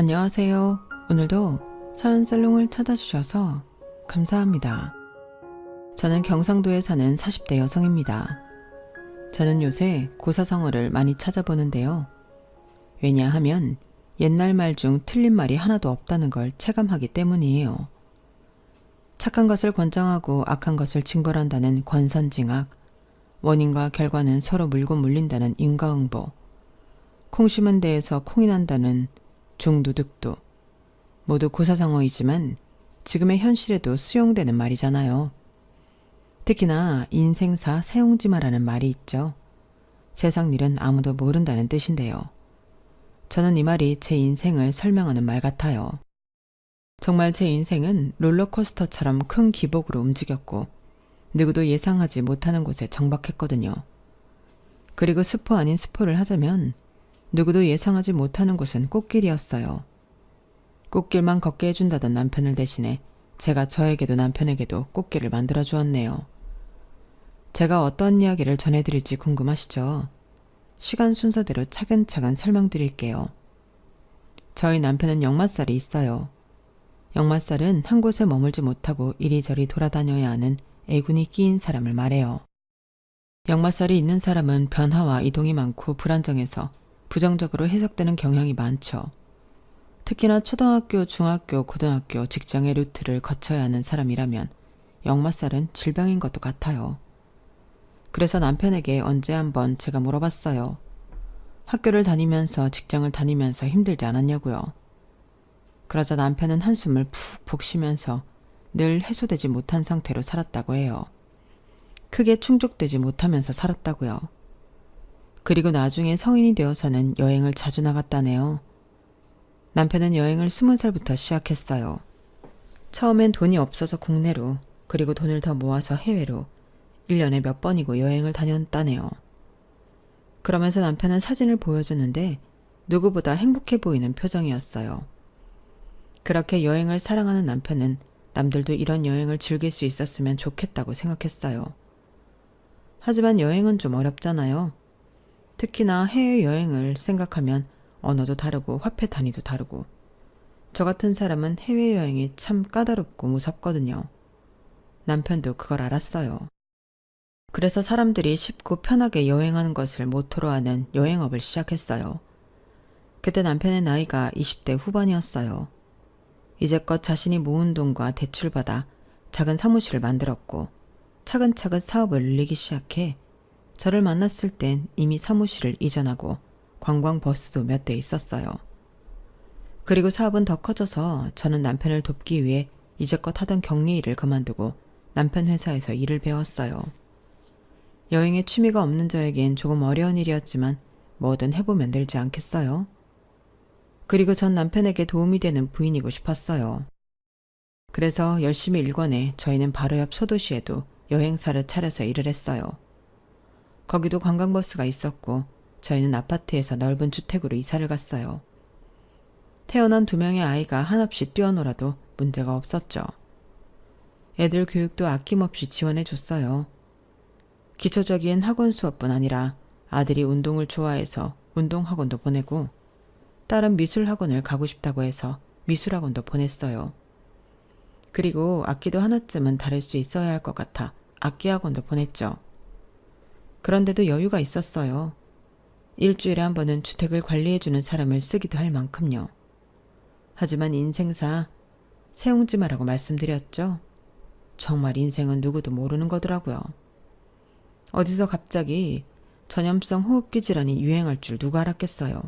안녕하세요. 오늘도 서연살롱을 찾아주셔서 감사합니다. 저는 경상도에 사는 40대 여성입니다. 저는 요새 고사성어를 많이 찾아보는데요. 왜냐하면 옛날 말 중 틀린 말이 하나도 없다는 걸 체감하기 때문이에요. 착한 것을 권장하고 악한 것을 징벌한다는 권선징악, 원인과 결과는 서로 물고 물린다는 인과응보, 콩 심은 데에서 콩이 난다는 중두득도, 모두 고사성어이지만 지금의 현실에도 수용되는 말이잖아요. 특히나 인생사 세옹지마라는 말이 있죠. 세상 일은 아무도 모른다는 뜻인데요. 저는 이 말이 제 인생을 설명하는 말 같아요. 정말 제 인생은 롤러코스터처럼 큰 기복으로 움직였고 누구도 예상하지 못하는 곳에 정박했거든요. 그리고 스포 아닌 스포를 하자면 누구도 예상하지 못하는 곳은 꽃길이었어요. 꽃길만 걷게 해준다던 남편을 대신해 제가 저에게도 남편에게도 꽃길을 만들어 주었네요. 제가 어떤 이야기를 전해드릴지 궁금하시죠? 시간 순서대로 차근차근 설명드릴게요. 저희 남편은 역마살이 있어요. 역마살은 한 곳에 머물지 못하고 이리저리 돌아다녀야 하는 애군이 끼인 사람을 말해요. 역마살이 있는 사람은 변화와 이동이 많고 불안정해서 부정적으로 해석되는 경향이 많죠. 특히나 초등학교, 중학교, 고등학교, 직장의 루트를 거쳐야 하는 사람이라면 역마살은 질병인 것도 같아요. 그래서 남편에게 언제 한번 제가 물어봤어요. 학교를 다니면서 직장을 다니면서 힘들지 않았냐고요. 그러자 남편은 한숨을 푹푹 쉬면서 늘 해소되지 못한 상태로 살았다고 해요. 크게 충족되지 못하면서 살았다고요. 그리고 나중에 성인이 되어서는 여행을 자주 나갔다네요. 남편은 여행을 20살부터 시작했어요. 처음엔 돈이 없어서 국내로, 그리고 돈을 더 모아서 해외로 1년에 몇 번이고 여행을 다녔다네요. 그러면서 남편은 사진을 보여주는데 누구보다 행복해 보이는 표정이었어요. 그렇게 여행을 사랑하는 남편은 남들도 이런 여행을 즐길 수 있었으면 좋겠다고 생각했어요. 하지만 여행은 좀 어렵잖아요. 특히나 해외여행을 생각하면 언어도 다르고 화폐 단위도 다르고 저 같은 사람은 해외여행이 참 까다롭고 무섭거든요. 남편도 그걸 알았어요. 그래서 사람들이 쉽고 편하게 여행하는 것을 모토로 하는 여행업을 시작했어요. 그때 남편의 나이가 20대 후반이었어요. 이제껏 자신이 모은 돈과 대출받아 작은 사무실을 만들었고 차근차근 사업을 늘리기 시작해 저를 만났을 땐 이미 사무실을 이전하고 관광버스도 몇 대 있었어요. 그리고 사업은 더 커져서 저는 남편을 돕기 위해 이제껏 하던 격리 일을 그만두고 남편 회사에서 일을 배웠어요. 여행에 취미가 없는 저에겐 조금 어려운 일이었지만 뭐든 해보면 늘지 않겠어요? 그리고 전 남편에게 도움이 되는 부인이고 싶었어요. 그래서 열심히 일권해 저희는 바로 옆 소도시에도 여행사를 차려서 일을 했어요. 거기도 관광버스가 있었고 저희는 아파트에서 넓은 주택으로 이사를 갔어요. 태어난 2명의 아이가 한없이 뛰어놀아도 문제가 없었죠. 애들 교육도 아낌없이 지원해 줬어요. 기초적인 학원 수업뿐 아니라 아들이 운동을 좋아해서 운동학원도 보내고 딸은 미술학원을 가고 싶다고 해서 미술학원도 보냈어요. 그리고 악기도 하나쯤은 다룰 수 있어야 할 것 같아 악기학원도 보냈죠. 그런데도 여유가 있었어요. 일주일에 한 번은 주택을 관리해주는 사람을 쓰기도 할 만큼요. 하지만 인생사 세옹지마라고 말씀드렸죠. 정말 인생은 누구도 모르는 거더라고요. 어디서 갑자기 전염성 호흡기 질환이 유행할 줄 누가 알았겠어요.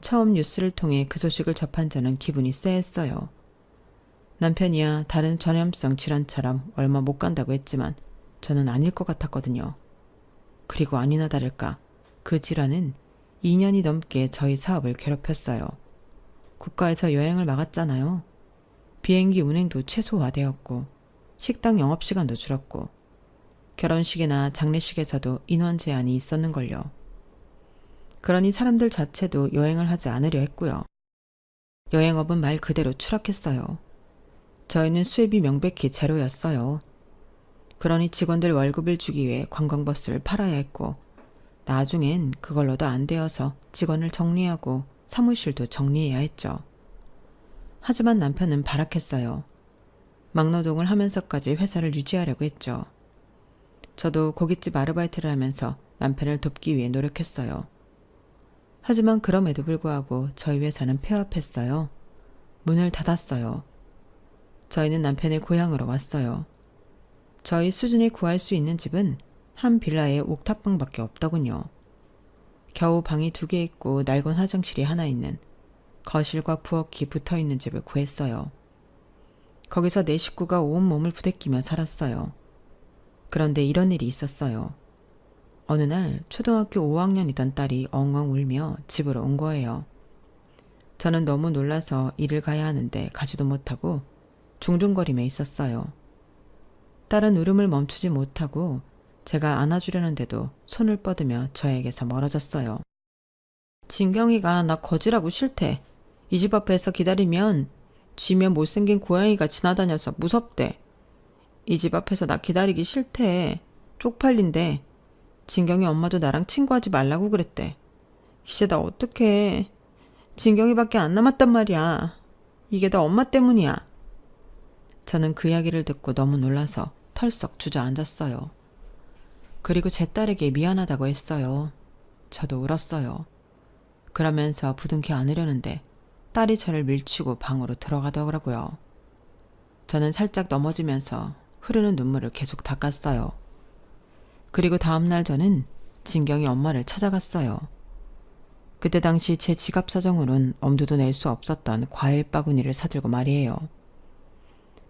처음 뉴스를 통해 그 소식을 접한 저는 기분이 쎄했어요. 남편이야 다른 전염성 질환처럼 얼마 못 간다고 했지만 저는 아닐 것 같았거든요. 그리고 아니나 다를까 그 질환은 2년이 넘게 저희 사업을 괴롭혔어요. 국가에서 여행을 막았잖아요. 비행기 운행도 최소화되었고 식당 영업시간도 줄었고 결혼식이나 장례식에서도 인원 제한이 있었는걸요. 그러니 사람들 자체도 여행을 하지 않으려 했고요. 여행업은 말 그대로 추락했어요. 저희는 수입이 명백히 제로였어요. 그러니 직원들 월급을 주기 위해 관광버스를 팔아야 했고 나중엔 그걸로도 안 되어서 직원을 정리하고 사무실도 정리해야 했죠. 하지만 남편은 발악했어요. 막노동을 하면서까지 회사를 유지하려고 했죠. 저도 고깃집 아르바이트를 하면서 남편을 돕기 위해 노력했어요. 하지만 그럼에도 불구하고 저희 회사는 폐업했어요. 문을 닫았어요. 저희는 남편의 고향으로 왔어요. 저희 수준이 구할 수 있는 집은 한 빌라에 옥탑방밖에 없더군요. 겨우 방이 2개 있고 낡은 화장실이 하나 있는, 거실과 부엌이 붙어있는 집을 구했어요. 거기서 내 식구가 온몸을 부대끼며 살았어요. 그런데 이런 일이 있었어요. 어느 날 초등학교 5학년이던 딸이 엉엉 울며 집으로 온 거예요. 저는 너무 놀라서 일을 가야 하는데 가지도 못하고 중중거리며 있었어요. 딸은 울음을 멈추지 못하고 제가 안아주려는데도 손을 뻗으며 저에게서 멀어졌어요. 진경이가 나 거지라고 싫대. 이 집 앞에서 기다리면 쥐며 못생긴 고양이가 지나다녀서 무섭대. 이 집 앞에서 나 기다리기 싫대. 쪽팔린대. 진경이 엄마도 나랑 친구하지 말라고 그랬대. 이제 나 어떡해. 진경이밖에 안 남았단 말이야. 이게 다 엄마 때문이야. 저는 그 이야기를 듣고 너무 놀라서 털썩 주저앉았어요. 그리고 제 딸에게 미안하다고 했어요. 저도 울었어요. 그러면서 부둥켜 안으려는데 딸이 저를 밀치고 방으로 들어가더라고요. 저는 살짝 넘어지면서 흐르는 눈물을 계속 닦았어요. 그리고 다음날 저는 진경이 엄마를 찾아갔어요. 그때 당시 제 지갑 사정으론 엄두도 낼 수 없었던 과일 바구니를 사들고 말이에요.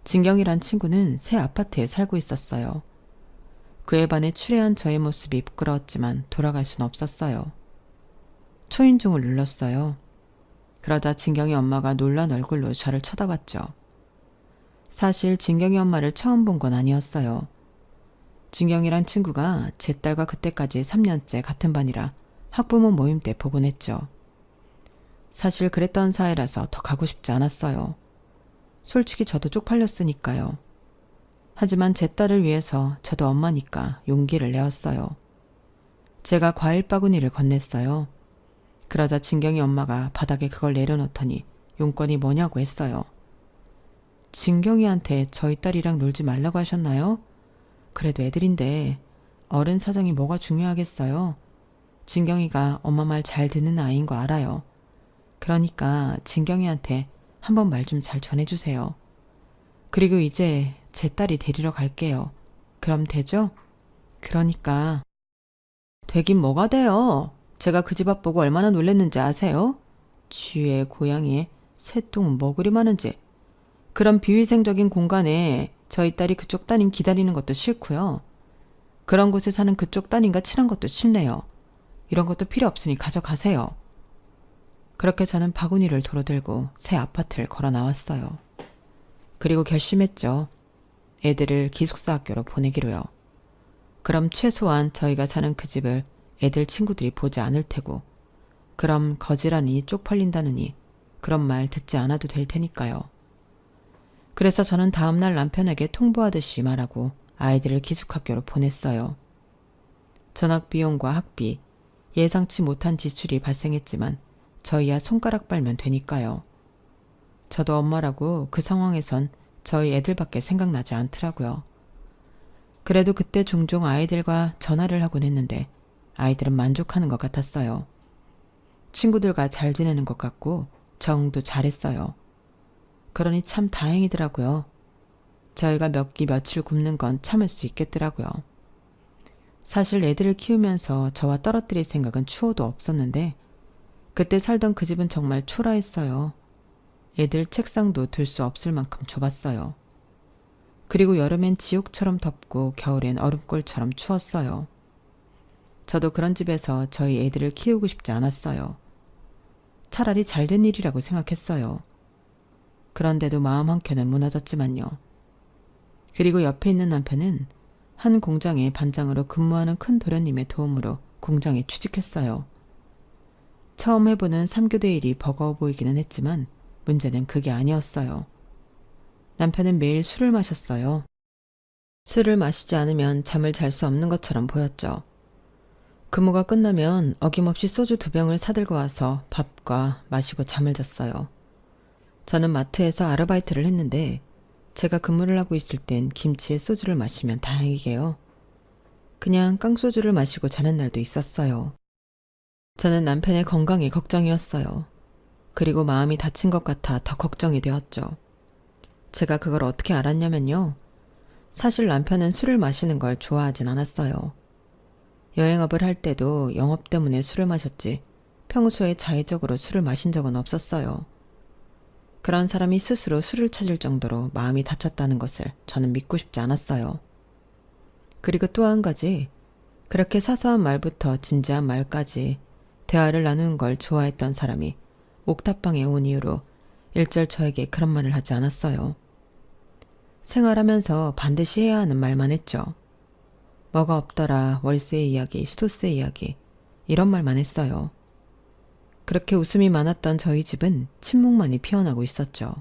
진경이란 친구는 새 아파트에 살고 있었어요. 그에 반해 추레한 저의 모습이 부끄러웠지만 돌아갈 순 없었어요. 초인종을 눌렀어요. 그러자 진경이 엄마가 놀란 얼굴로 저를 쳐다봤죠. 사실 진경이 엄마를 처음 본 건 아니었어요. 진경이란 친구가 제 딸과 그때까지 3년째 같은 반이라 학부모 모임 때 보곤 했죠. 사실 그랬던 사이라서 더 가고 싶지 않았어요. 솔직히 저도 쪽팔렸으니까요. 하지만 제 딸을 위해서 저도 엄마니까 용기를 내었어요. 제가 과일 바구니를 건넸어요. 그러자 진경이 엄마가 바닥에 그걸 내려놓더니 용건이 뭐냐고 했어요. 진경이한테 저희 딸이랑 놀지 말라고 하셨나요? 그래도 애들인데 어른 사정이 뭐가 중요하겠어요. 진경이가 엄마 말 잘 듣는 아이인 거 알아요. 그러니까 진경이한테 한번 말 좀 잘 전해주세요. 그리고 이제 제 딸이 데리러 갈게요. 그럼 되죠? 그러니까. 되긴 뭐가 돼요. 제가 그 집 앞 보고 얼마나 놀랬는지 아세요? 쥐에 고양이에 새똥 먹으리 마는지. 그런 비위생적인 공간에 저희 딸이 그쪽 따님 기다리는 것도 싫고요. 그런 곳에 사는 그쪽 따님과 친한 것도 싫네요. 이런 것도 필요 없으니 가져가세요. 그렇게 저는 바구니를 도로 들고 새 아파트를 걸어 나왔어요. 그리고 결심했죠. 애들을 기숙사 학교로 보내기로요. 그럼 최소한 저희가 사는 그 집을 애들 친구들이 보지 않을 테고, 그럼 거지라니 쪽팔린다느니 그런 말 듣지 않아도 될 테니까요. 그래서 저는 다음날 남편에게 통보하듯이 말하고 아이들을 기숙학교로 보냈어요. 전학 비용과 학비, 예상치 못한 지출이 발생했지만 저희야 손가락 빨면 되니까요. 저도 엄마라고 그 상황에선 저희 애들밖에 생각나지 않더라고요. 그래도 그때 종종 아이들과 전화를 하곤 했는데 아이들은 만족하는 것 같았어요. 친구들과 잘 지내는 것 같고 적응도 잘했어요. 그러니 참 다행이더라고요. 저희가 몇 끼 며칠 굶는 건 참을 수 있겠더라고요. 사실 애들을 키우면서 저와 떨어뜨릴 생각은 추호도 없었는데 그때 살던 그 집은 정말 초라했어요. 애들 책상도 들 수 없을 만큼 좁았어요. 그리고 여름엔 지옥처럼 덥고 겨울엔 얼음골처럼 추웠어요. 저도 그런 집에서 저희 애들을 키우고 싶지 않았어요. 차라리 잘된 일이라고 생각했어요. 그런데도 마음 한켠은 무너졌지만요. 그리고 옆에 있는 남편은 한 공장의 반장으로 근무하는 큰 도련님의 도움으로 공장에 취직했어요. 처음 해보는 3교대 일이 버거워 보이기는 했지만 문제는 그게 아니었어요. 남편은 매일 술을 마셨어요. 술을 마시지 않으면 잠을 잘 수 없는 것처럼 보였죠. 근무가 끝나면 어김없이 소주 2병을 사들고 와서 밥과 마시고 잠을 잤어요. 저는 마트에서 아르바이트를 했는데 제가 근무를 하고 있을 땐 김치에 소주를 마시면 다행이게요. 그냥 깡소주를 마시고 자는 날도 있었어요. 저는 남편의 건강이 걱정이었어요. 그리고 마음이 다친 것 같아 더 걱정이 되었죠. 제가 그걸 어떻게 알았냐면요. 사실 남편은 술을 마시는 걸 좋아하진 않았어요. 여행업을 할 때도 영업 때문에 술을 마셨지 평소에 자의적으로 술을 마신 적은 없었어요. 그런 사람이 스스로 술을 찾을 정도로 마음이 다쳤다는 것을 저는 믿고 싶지 않았어요. 그리고 또 한 가지, 그렇게 사소한 말부터 진지한 말까지 대화를 나누는 걸 좋아했던 사람이 옥탑방에 온 이후로 일절 저에게 그런 말을 하지 않았어요. 생활하면서 반드시 해야 하는 말만 했죠. 뭐가 없더라, 월세 이야기, 수도세 이야기, 이런 말만 했어요. 그렇게 웃음이 많았던 저희 집은 침묵만이 피어나고 있었죠.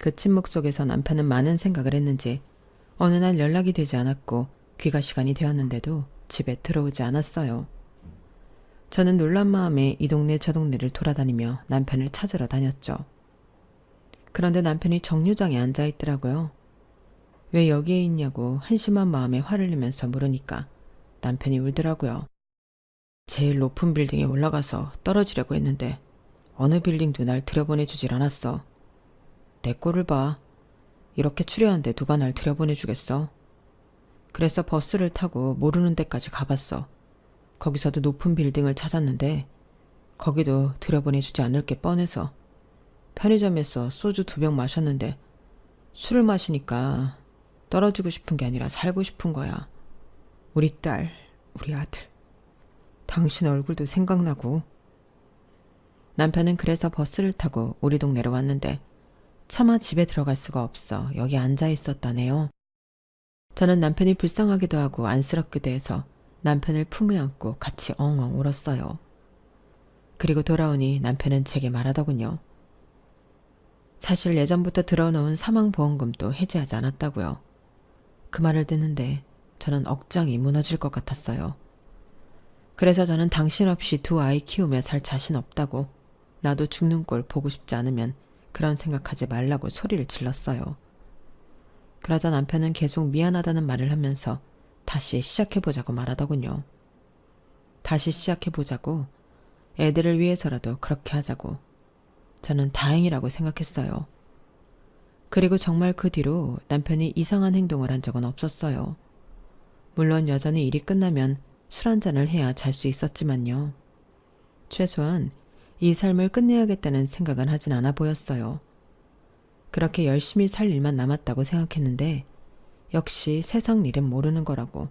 그 침묵 속에서 남편은 많은 생각을 했는지 어느 날 연락이 되지 않았고 귀가 시간이 되었는데도 집에 들어오지 않았어요. 저는 놀란 마음에 이 동네 저 동네를 돌아다니며 남편을 찾으러 다녔죠. 그런데 남편이 정류장에 앉아 있더라고요. 왜 여기에 있냐고 한심한 마음에 화를 내면서 물으니까 남편이 울더라고요. 제일 높은 빌딩에 올라가서 떨어지려고 했는데 어느 빌딩도 날 들여보내주질 않았어. 내 꼴을 봐. 이렇게 추려한데 누가 날 들여보내주겠어. 그래서 버스를 타고 모르는 데까지 가봤어. 거기서도 높은 빌딩을 찾았는데 거기도 들여보내주지 않을 게 뻔해서 편의점에서 소주 2병 마셨는데 술을 마시니까 떨어지고 싶은 게 아니라 살고 싶은 거야. 우리 딸, 우리 아들. 당신 얼굴도 생각나고. 남편은 그래서 버스를 타고 우리 동네로 왔는데 차마 집에 들어갈 수가 없어 여기 앉아 있었다네요. 저는 남편이 불쌍하기도 하고 안쓰럽기도 해서 남편을 품에 안고 같이 엉엉 울었어요. 그리고 돌아오니 남편은 제게 말하더군요. 사실 예전부터 들어놓은 사망보험금도 해지하지 않았다고요. 그 말을 듣는데 저는 억장이 무너질 것 같았어요. 그래서 저는 당신 없이 2 아이 키우며 살 자신 없다고, 나도 죽는 꼴 보고 싶지 않으면 그런 생각하지 말라고 소리를 질렀어요. 그러자 남편은 계속 미안하다는 말을 하면서 다시 시작해보자고 말하더군요. 다시 시작해보자고, 애들을 위해서라도 그렇게 하자고. 저는 다행이라고 생각했어요. 그리고 정말 그 뒤로 남편이 이상한 행동을 한 적은 없었어요. 물론 여전히 일이 끝나면 술 한잔을 해야 잘 수 있었지만요. 최소한 이 삶을 끝내야겠다는 생각은 하진 않아 보였어요. 그렇게 열심히 살 일만 남았다고 생각했는데 역시 세상 일은 모르는 거라고,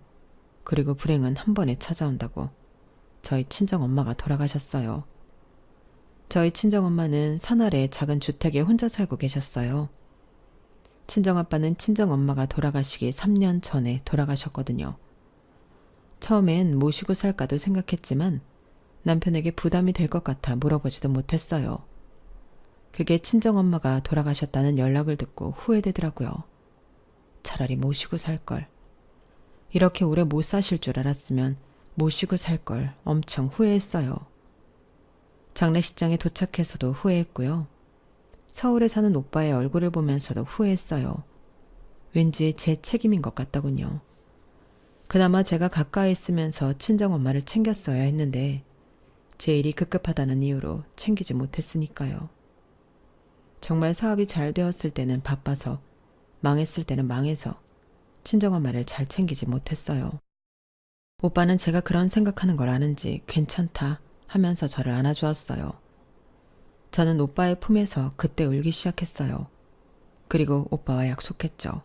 그리고 불행은 한 번에 찾아온다고 저희 친정엄마가 돌아가셨어요. 저희 친정엄마는 산 아래 작은 주택에 혼자 살고 계셨어요. 친정아빠는 친정엄마가 돌아가시기 3년 전에 돌아가셨거든요. 처음엔 모시고 살까도 생각했지만 남편에게 부담이 될 것 같아 물어보지도 못했어요. 그게 친정엄마가 돌아가셨다는 연락을 듣고 후회되더라고요. 차라리 모시고 살 걸. 이렇게 오래 못 사실 줄 알았으면 모시고 살 걸 엄청 후회했어요. 장례식장에 도착해서도 후회했고요. 서울에 사는 오빠의 얼굴을 보면서도 후회했어요. 왠지 제 책임인 것 같더군요. 그나마 제가 가까이 있으면서 친정엄마를 챙겼어야 했는데 제 일이 급급하다는 이유로 챙기지 못했으니까요. 정말 사업이 잘 되었을 때는 바빠서, 망했을 때는 망해서 친정엄마를 잘 챙기지 못했어요. 오빠는 제가 그런 생각하는 걸 아는지 괜찮다 하면서 저를 안아주었어요. 저는 오빠의 품에서 그때 울기 시작했어요. 그리고 오빠와 약속했죠.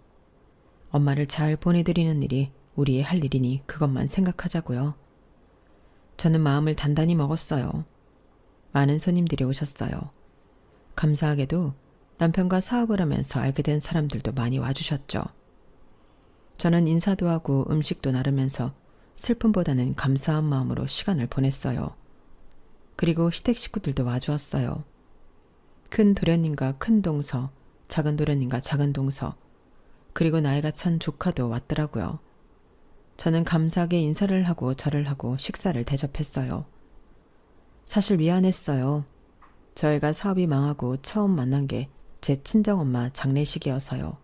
엄마를 잘 보내드리는 일이 우리의 할 일이니 그것만 생각하자고요. 저는 마음을 단단히 먹었어요. 많은 손님들이 오셨어요. 감사하게도 남편과 사업을 하면서 알게 된 사람들도 많이 와주셨죠. 저는 인사도 하고 음식도 나르면서 슬픔보다는 감사한 마음으로 시간을 보냈어요. 그리고 시댁 식구들도 와주었어요. 큰 도련님과 큰 동서, 작은 도련님과 작은 동서, 그리고 나이가 찬 조카도 왔더라고요. 저는 감사하게 인사를 하고 절을 하고 식사를 대접했어요. 사실 미안했어요. 저희가 사업이 망하고 처음 만난 게 제 친정엄마 장례식이어서요.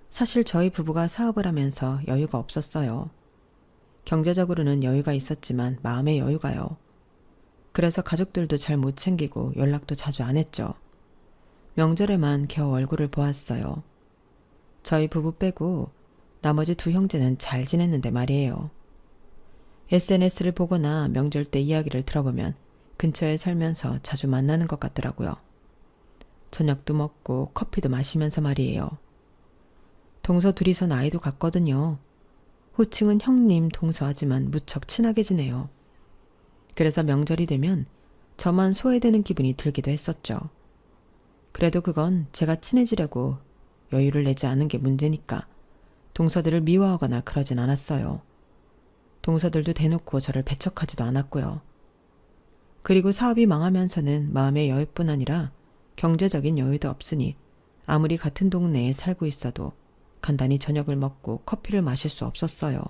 사실 저희 부부가 사업을 하면서 여유가 없었어요. 경제적으로는 여유가 있었지만 마음의 여유가요. 그래서 가족들도 잘 못 챙기고 연락도 자주 안 했죠. 명절에만 겨우 얼굴을 보았어요. 저희 부부 빼고 나머지 두 형제는 잘 지냈는데 말이에요. SNS를 보거나 명절 때 이야기를 들어보면 근처에 살면서 자주 만나는 것 같더라고요. 저녁도 먹고 커피도 마시면서 말이에요. 동서 둘이서 나이도 같거든요. 호칭은 형님 동서하지만 무척 친하게 지내요. 그래서 명절이 되면 저만 소외되는 기분이 들기도 했었죠. 그래도 그건 제가 친해지려고 여유를 내지 않은 게 문제니까 동서들을 미워하거나 그러진 않았어요. 동서들도 대놓고 저를 배척하지도 않았고요. 그리고 사업이 망하면서는 마음의 여유뿐 아니라 경제적인 여유도 없으니 아무리 같은 동네에 살고 있어도 간단히 저녁을 먹고 커피를 마실 수 없었어요.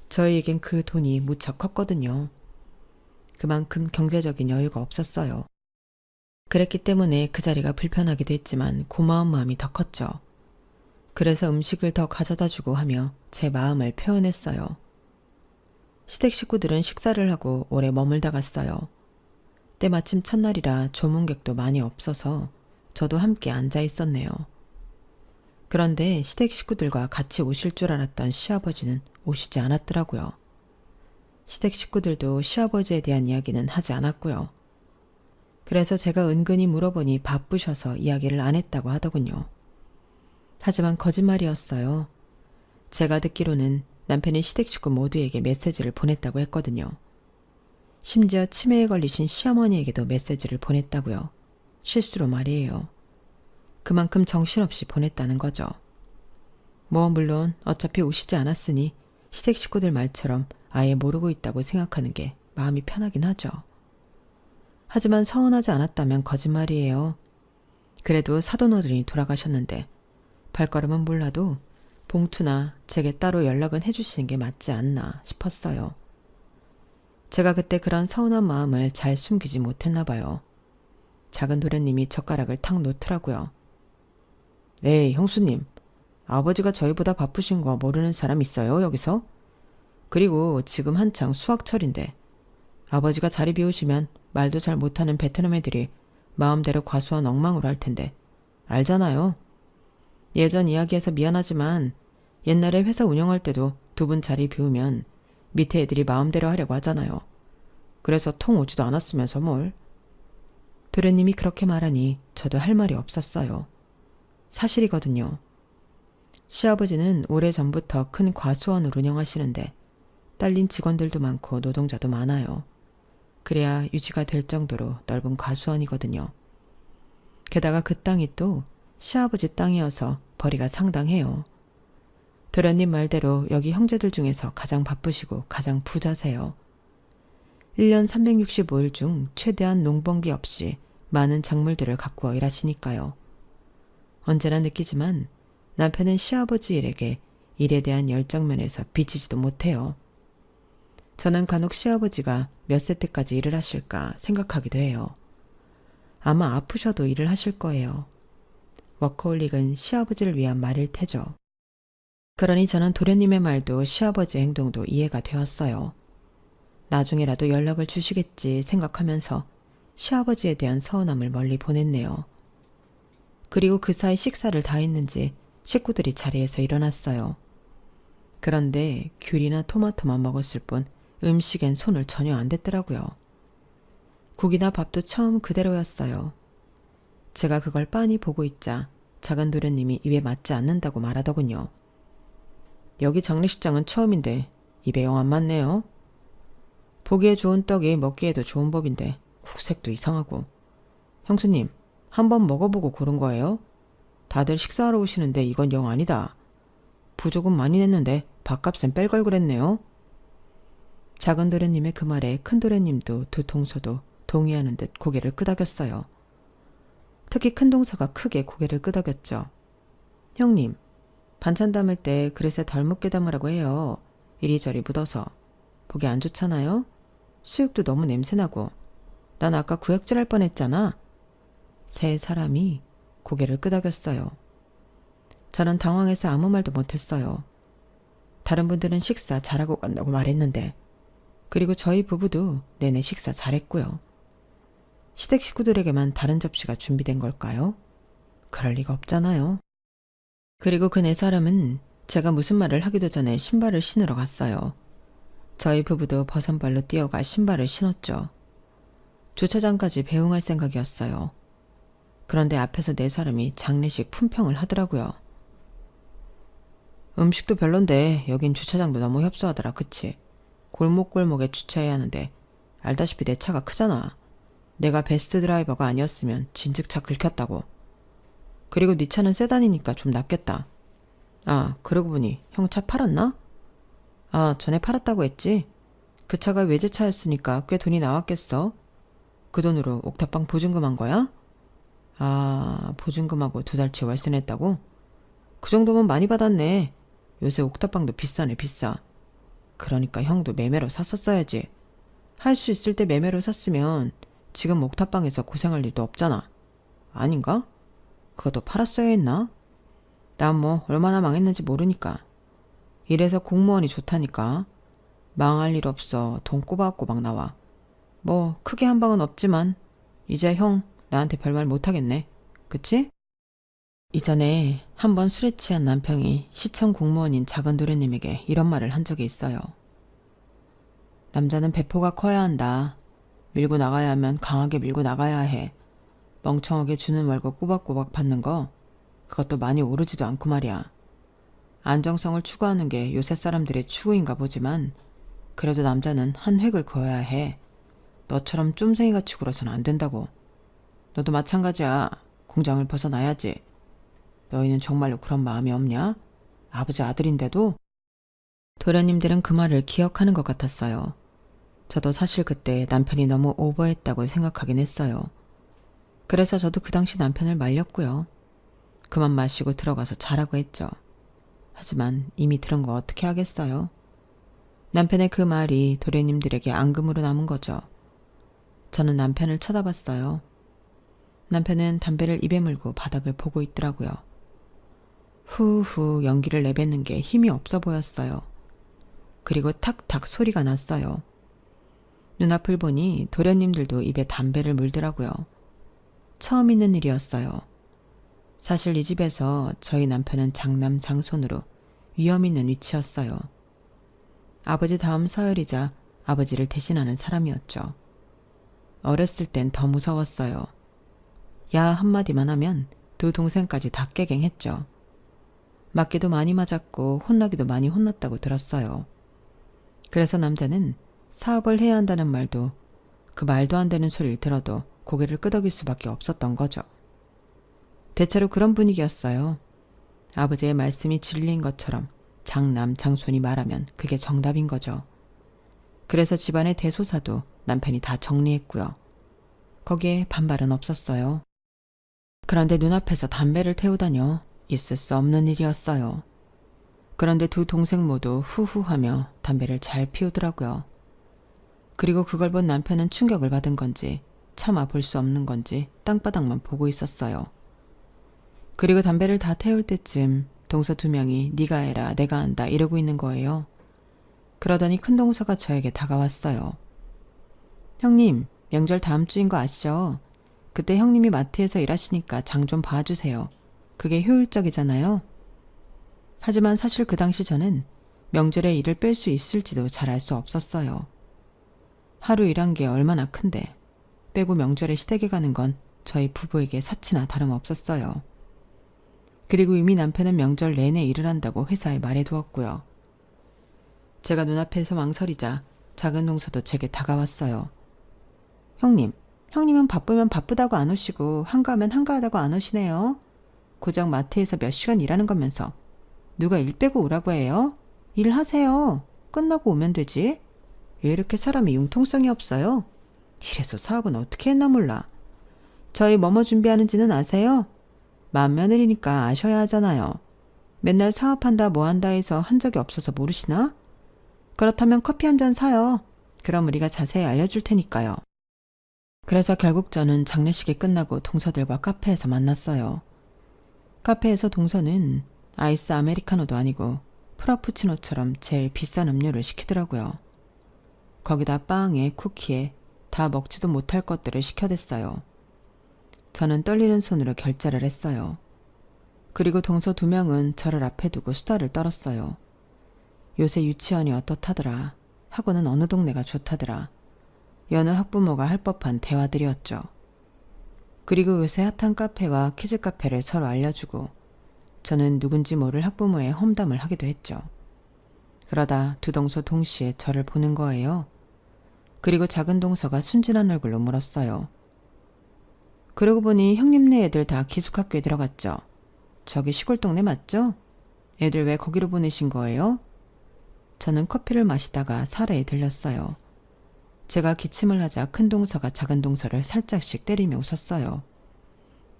저희에겐 그 돈이 무척 컸거든요. 그만큼 경제적인 여유가 없었어요. 그랬기 때문에 그 자리가 불편하기도 했지만 고마운 마음이 더 컸죠. 그래서 음식을 더 가져다 주고 하며 제 마음을 표현했어요. 시댁 식구들은 식사를 하고 오래 머물다 갔어요. 때마침 첫날이라 조문객도 많이 없어서 저도 함께 앉아 있었네요. 그런데 시댁 식구들과 같이 오실 줄 알았던 시아버지는 오시지 않았더라고요. 시댁 식구들도 시아버지에 대한 이야기는 하지 않았고요. 그래서 제가 은근히 물어보니 바쁘셔서 이야기를 안 했다고 하더군요. 하지만 거짓말이었어요. 제가 듣기로는 남편이 시댁 식구 모두에게 메시지를 보냈다고 했거든요. 심지어 치매에 걸리신 시어머니에게도 메시지를 보냈다고요. 실수로 말이에요. 그만큼 정신없이 보냈다는 거죠. 물론 어차피 오시지 않았으니 시댁 식구들 말처럼 아예 모르고 있다고 생각하는 게 마음이 편하긴 하죠. 하지만 서운하지 않았다면 거짓말이에요. 그래도 사돈어른이 돌아가셨는데 발걸음은 몰라도 봉투나 제게 따로 연락은 해주시는 게 맞지 않나 싶었어요. 제가 그때 그런 서운한 마음을 잘 숨기지 못했나 봐요. 작은 도련님이 젓가락을 탁 놓더라고요. 에이, 형수님. 아버지가 저희보다 바쁘신 거 모르는 사람 있어요, 여기서? 그리고 지금 한창 수학철인데 아버지가 자리 비우시면 말도 잘 못하는 베트남 애들이 마음대로 과수원 엉망으로 할 텐데 알잖아요. 예전 이야기해서 미안하지만 옛날에 회사 운영할 때도 두 분 자리 비우면 밑에 애들이 마음대로 하려고 하잖아요. 그래서 통 오지도 않았으면서 뭘. 도련님이 그렇게 말하니 저도 할 말이 없었어요. 사실이거든요. 시아버지는 오래전부터 큰 과수원을 운영하시는데 딸린 직원들도 많고 노동자도 많아요. 그래야 유지가 될 정도로 넓은 과수원이거든요. 게다가 그 땅이 또 시아버지 땅이어서 벌이가 상당해요. 도련님 말대로 여기 형제들 중에서 가장 바쁘시고 가장 부자세요. 1년 365일 중 최대한 농번기 없이 많은 작물들을 가꾸어 일하시니까요. 언제나 느끼지만 남편은 시아버지 일에게 일에 대한 열정면에서 비치지도 못해요. 저는 간혹 시아버지가 몇 세 때까지 일을 하실까 생각하기도 해요. 아마 아프셔도 일을 하실 거예요. 워커홀릭은 시아버지를 위한 말일 테죠. 그러니 저는 도련님의 말도 시아버지의 행동도 이해가 되었어요. 나중에라도 연락을 주시겠지 생각하면서 시아버지에 대한 서운함을 멀리 보냈네요. 그리고 그 사이 식사를 다 했는지 식구들이 자리에서 일어났어요. 그런데 귤이나 토마토만 먹었을 뿐 음식엔 손을 전혀 안 댔더라고요. 국이나 밥도 처음 그대로였어요. 제가 그걸 빤히 보고 있자 작은 도련님이 입에 맞지 않는다고 말하더군요. 여기 장례식장은 처음인데 입에 영 안 맞네요. 보기에 좋은 떡이 먹기에도 좋은 법인데 국색도 이상하고. 형수님, 한번 먹어보고 고른 거예요? 다들 식사하러 오시는데 이건 영 아니다. 부조금 많이 냈는데 밥값은 뺄 걸 그랬네요. 작은 도련님의 그 말에 큰 도련님도 두 동서도 동의하는 듯 고개를 끄덕였어요. 특히 큰 동서가 크게 고개를 끄덕였죠. 형님, 반찬 담을 때 그릇에 덜 묻게 담으라고 해요. 이리저리 묻어서. 보기 안 좋잖아요? 수육도 너무 냄새나고. 난 아까 구역질 할 뻔했잖아. 세 사람이 고개를 끄덕였어요. 저는 당황해서 아무 말도 못했어요. 다른 분들은 식사 잘하고 간다고 말했는데, 그리고 저희 부부도 내내 식사 잘했고요. 시댁 식구들에게만 다른 접시가 준비된 걸까요? 그럴 리가 없잖아요. 그리고 그 네 사람은 제가 무슨 말을 하기도 전에 신발을 신으러 갔어요. 저희 부부도 버선발로 뛰어가 신발을 신었죠. 주차장까지 배웅할 생각이었어요. 그런데 앞에서 네 사람이 장례식 품평을 하더라고요. 음식도 별론데 여긴 주차장도 너무 협소하더라, 그치? 골목골목에 주차해야 하는데 알다시피 내 차가 크잖아. 내가 베스트 드라이버가 아니었으면 진즉차 긁혔다고. 그리고 네 차는 세단이니까 좀 낫겠다. 아, 그러고 보니 형 차 팔았나? 아, 전에 팔았다고 했지? 그 차가 외제차였으니까 꽤 돈이 나왔겠어. 그 돈으로 옥탑방 보증금 한 거야? 아, 보증금하고 2달치 월세 냈다고? 그 정도면 많이 받았네. 요새 옥탑방도 비싸네, 비싸. 그러니까 형도 매매로 샀었어야지. 할 수 있을 때 매매로 샀으면 지금 옥탑방에서 고생할 일도 없잖아. 아닌가? 그것도 팔았어야 했나? 난 뭐 얼마나 망했는지 모르니까. 이래서 공무원이 좋다니까. 망할 일 없어. 돈 꼬박꼬박 나와. 뭐 크게 한 방은 없지만 이제 형 나한테 별말 못하겠네. 그치? 이전에 한번 술에 취한 남편이 시청 공무원인 작은 도련님에게 이런 말을 한 적이 있어요. 남자는 배포가 커야 한다. 밀고 나가야 하면 강하게 밀고 나가야 해. 멍청하게 주는 월급 꼬박꼬박 받는 거 그것도 많이 오르지도 않고 말이야. 안정성을 추구하는 게 요새 사람들의 추구인가 보지만 그래도 남자는 한 획을 그어야 해. 너처럼 쫌생이같이 굴어서는 안 된다고. 너도 마찬가지야. 공장을 벗어나야지. 너희는 정말로 그런 마음이 없냐? 아버지 아들인데도? 도련님들은 그 말을 기억하는 것 같았어요. 저도 사실 그때 남편이 너무 오버했다고 생각하긴 했어요. 그래서 저도 그 당시 남편을 말렸고요. 그만 마시고 들어가서 자라고 했죠. 하지만 이미 들은 거 어떻게 하겠어요? 남편의 그 말이 도련님들에게 앙금으로 남은 거죠. 저는 남편을 쳐다봤어요. 남편은 담배를 입에 물고 바닥을 보고 있더라고요. 후후 연기를 내뱉는 게 힘이 없어 보였어요. 그리고 탁탁 소리가 났어요. 눈앞을 보니 도련님들도 입에 담배를 물더라고요. 처음 있는 일이었어요. 사실 이 집에서 저희 남편은 장남 장손으로 위험 있는 위치였어요. 아버지 다음 서열이자 아버지를 대신하는 사람이었죠. 어렸을 땐 더 무서웠어요. 야 한마디만 하면 두 동생까지 다 깨갱했죠. 맞기도 많이 맞았고 혼나기도 많이 혼났다고 들었어요. 그래서 남자는 사업을 해야 한다는 말도 그 말도 안 되는 소리를 들어도 고개를 끄덕일 수밖에 없었던 거죠. 대체로 그런 분위기였어요. 아버지의 말씀이 진리인 것처럼 장남 장손이 말하면 그게 정답인 거죠. 그래서 집안의 대소사도 남편이 다 정리했고요. 거기에 반발은 없었어요. 그런데 눈앞에서 담배를 태우다뇨. 있을 수 없는 일이었어요. 그런데 두 동생 모두 후후하며 담배를 잘 피우더라고요. 그리고 그걸 본 남편은 충격을 받은 건지 차마 볼 수 없는 건지 땅바닥만 보고 있었어요. 그리고 담배를 다 태울 때쯤 동서 두 명이 네가 해라 내가 한다 이러고 있는 거예요. 그러더니 큰 동서가 저에게 다가왔어요. 형님, 명절 다음 주인 거 아시죠? 그때 형님이 마트에서 일하시니까 장 좀 봐주세요. 그게 효율적이잖아요. 하지만 사실 그 당시 저는 명절에 일을 뺄 수 있을지도 잘 알 수 없었어요. 하루 일한 게 얼마나 큰데 빼고 명절에 시댁에 가는 건 저희 부부에게 사치나 다름없었어요. 그리고 이미 남편은 명절 내내 일을 한다고 회사에 말해두었고요. 제가 눈앞에서 망설이자 작은 동서도 제게 다가왔어요. 형님은 바쁘면 바쁘다고 안 오시고 한가하면 한가하다고 안 오시네요. 고작 마트에서 몇 시간 일하는 거면서 누가 일 빼고 오라고 해요? 일하세요. 끝나고 오면 되지. 왜 이렇게 사람이 융통성이 없어요? 이래서 사업은 어떻게 했나 몰라. 저희 뭐뭐 준비하는지는 아세요? 맏며느리니까 아셔야 하잖아요. 맨날 사업한다 뭐한다 해서 한 적이 없어서 모르시나? 그렇다면 커피 한 잔 사요. 그럼 우리가 자세히 알려줄 테니까요. 그래서 결국 저는 장례식이 끝나고 동서들과 카페에서 만났어요. 카페에서 동서는 아이스 아메리카노도 아니고 프라푸치노처럼 제일 비싼 음료를 시키더라고요. 거기다 빵에 쿠키에 다 먹지도 못할 것들을 시켜댔어요. 저는 떨리는 손으로 결제를 했어요. 그리고 동서 2명은 저를 앞에 두고 수다를 떨었어요. 요새 유치원이 어떻다더라. 학원은 어느 동네가 좋다더라. 여느 학부모가 할 법한 대화들이었죠. 그리고 요새 핫한 카페와 키즈 카페를 서로 알려주고 저는 누군지 모를 학부모의 험담을 하기도 했죠. 그러다 두 동서 동시에 저를 보는 거예요. 그리고 작은 동서가 순진한 얼굴로 물었어요. 그러고 보니 형님네 애들 다 기숙학교에 들어갔죠? 저기 시골 동네 맞죠? 애들 왜 거기로 보내신 거예요? 저는 커피를 마시다가 사례에 들렸어요. 제가 기침을 하자 큰 동서가 작은 동서를 살짝씩 때리며 웃었어요.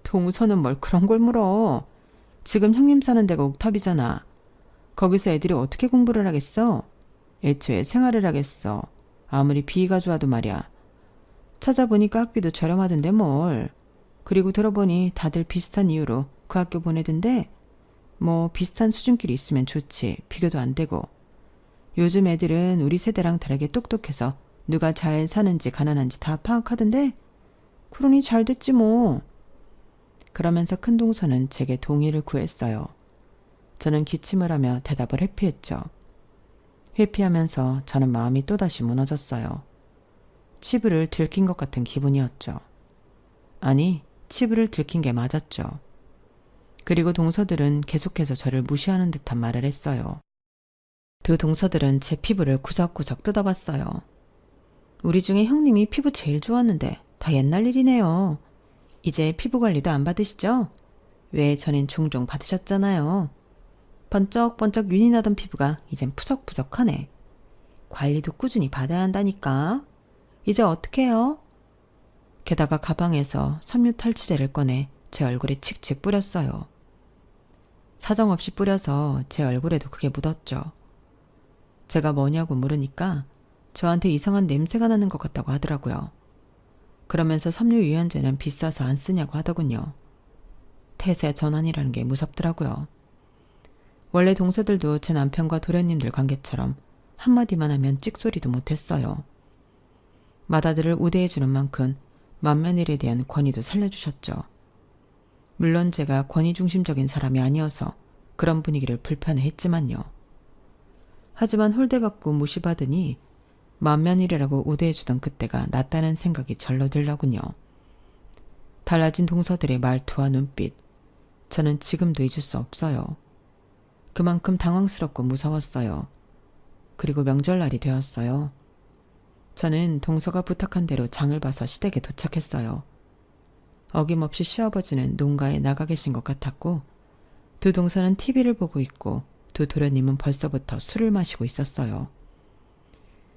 동서는 뭘 그런 걸 물어. 지금 형님 사는 데가 옥탑이잖아. 거기서 애들이 어떻게 공부를 하겠어? 애초에 생활을 하겠어. 아무리 비위가 좋아도 말이야. 찾아보니까 학비도 저렴하던데 뭘. 그리고 들어보니 다들 비슷한 이유로 그 학교 보내던데 뭐 비슷한 수준끼리 있으면 좋지. 비교도 안 되고. 요즘 애들은 우리 세대랑 다르게 똑똑해서 누가 잘 사는지 가난한지 다 파악하던데 그러니 잘 됐지 뭐. 그러면서 큰 동서는 제게 동의를 구했어요. 저는 기침을 하며 대답을 회피했죠. 회피하면서 저는 마음이 또다시 무너졌어요. 치부를 들킨 것 같은 기분이었죠. 아니, 치부를 들킨 게 맞았죠. 그리고 동서들은 계속해서 저를 무시하는 듯한 말을 했어요. 두 동서들은 제 피부를 구석구석 뜯어봤어요. 우리 중에 형님이 피부 제일 좋았는데 다 옛날 일이네요. 이제 피부 관리도 안 받으시죠? 왜 전엔 종종 받으셨잖아요. 번쩍번쩍 윤이 나던 피부가 이젠 푸석푸석하네. 관리도 꾸준히 받아야 한다니까. 이제 어떻게 해요? 게다가 가방에서 섬유 탈취제를 꺼내 제 얼굴에 칙칙 뿌렸어요. 사정없이 뿌려서 제 얼굴에도 그게 묻었죠. 제가 뭐냐고 물으니까 저한테 이상한 냄새가 나는 것 같다고 하더라고요. 그러면서 섬유 유연제는 비싸서 안 쓰냐고 하더군요. 태세 전환이라는 게 무섭더라고요. 원래 동서들도 제 남편과 도련님들 관계처럼 한마디만 하면 찍소리도 못했어요. 맏아들을 우대해주는 만큼 맏며느리에 대한 권위도 살려주셨죠. 물론 제가 권위 중심적인 사람이 아니어서 그런 분위기를 불편해했지만요. 하지만 홀대받고 무시받으니 맏며느리라고 우대해주던 그때가 낫다는 생각이 절로 들더군요. 달라진 동서들의 말투와 눈빛, 저는 지금도 잊을 수 없어요. 그만큼 당황스럽고 무서웠어요. 그리고 명절날이 되었어요. 저는 동서가 부탁한 대로 장을 봐서 시댁에 도착했어요. 어김없이 시아버지는 농가에 나가 계신 것 같았고 두 동서는 TV를 보고 있고 두 도련님은 벌써부터 술을 마시고 있었어요.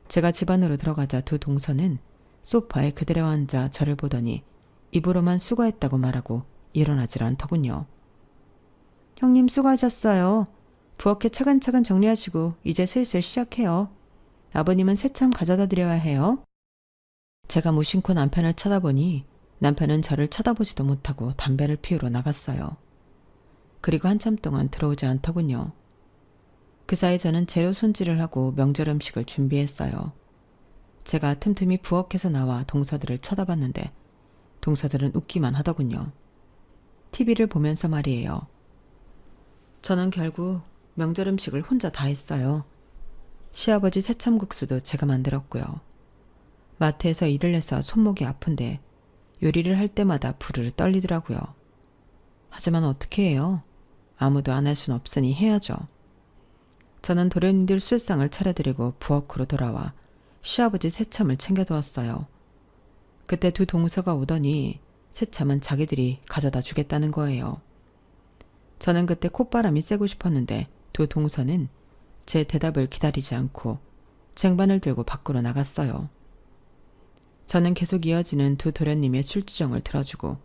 제가 집 안으로 들어가자 두 동서는 소파에 그대로 앉아 저를 보더니 입으로만 수고했다고 말하고 일어나질 않더군요. 형님 수고하셨어요. 부엌에 차근차근 정리하시고 이제 슬슬 시작해요. 아버님은 새참 가져다 드려야 해요. 제가 무심코 남편을 쳐다보니 남편은 저를 쳐다보지도 못하고 담배를 피우러 나갔어요. 그리고 한참 동안 들어오지 않더군요. 그 사이 저는 재료 손질을 하고 명절 음식을 준비했어요. 제가 틈틈이 부엌에서 나와 동서들을 쳐다봤는데 동서들은 웃기만 하더군요. TV를 보면서 말이에요. 저는 결국 명절 음식을 혼자 다 했어요. 시아버지 새참국수도 제가 만들었고요. 마트에서 일을 해서 손목이 아픈데 요리를 할 때마다 부르르 떨리더라고요. 하지만 어떻게 해요? 아무도 안 할 순 없으니 해야죠. 저는 도련님들 술상을 차려드리고 부엌으로 돌아와 시아버지 새참을 챙겨두었어요. 그때 두 동서가 오더니 새참은 자기들이 가져다 주겠다는 거예요. 저는 그때 콧바람이 쐬고 싶었는데 두 동서는 제 대답을 기다리지 않고 쟁반을 들고 밖으로 나갔어요. 저는 계속 이어지는 두 도련님의 술주정을 들어주고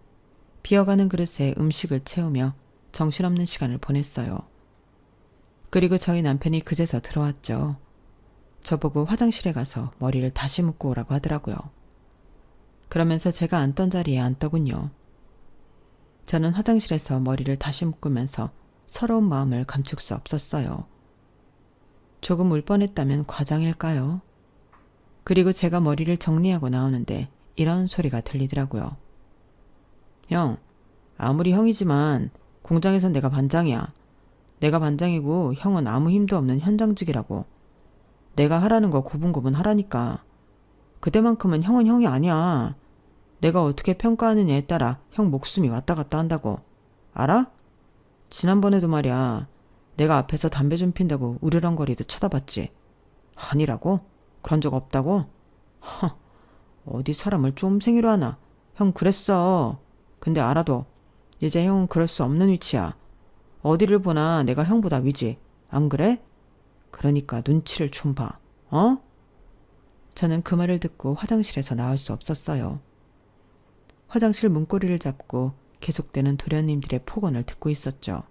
비어가는 그릇에 음식을 채우며 정신없는 시간을 보냈어요. 그리고 저희 남편이 그제서 들어왔죠. 저보고 화장실에 가서 머리를 다시 묶고 오라고 하더라고요. 그러면서 제가 앉던 자리에 앉더군요. 저는 화장실에서 머리를 다시 묶으면서 서러운 마음을 감출 수 없었어요. 조금 울 뻔했다면 과장일까요? 그리고 제가 머리를 정리하고 나오는데 이런 소리가 들리더라고요. 형, 아무리 형이지만 공장에선 내가 반장이야. 내가 반장이고 형은 아무 힘도 없는 현장직이라고. 내가 하라는 거 고분고분 하라니까. 그때만큼은 형은 형이 아니야. 내가 어떻게 평가하느냐에 따라 형 목숨이 왔다 갔다 한다고. 알아? 지난번에도 말이야. 내가 앞에서 담배 좀 핀다고 으르렁거리듯 쳐다봤지. 아니라고? 그런 적 없다고? 허, 어디 사람을 쫌생이로 하나. 형 그랬어. 근데 알아도 이제 형은 그럴 수 없는 위치야. 어디를 보나 내가 형보다 위지. 안 그래? 그러니까 눈치를 좀 봐. 어? 저는 그 말을 듣고 화장실에서 나올 수 없었어요. 화장실 문고리를 잡고 계속되는 도련님들의 폭언을 듣고 있었죠.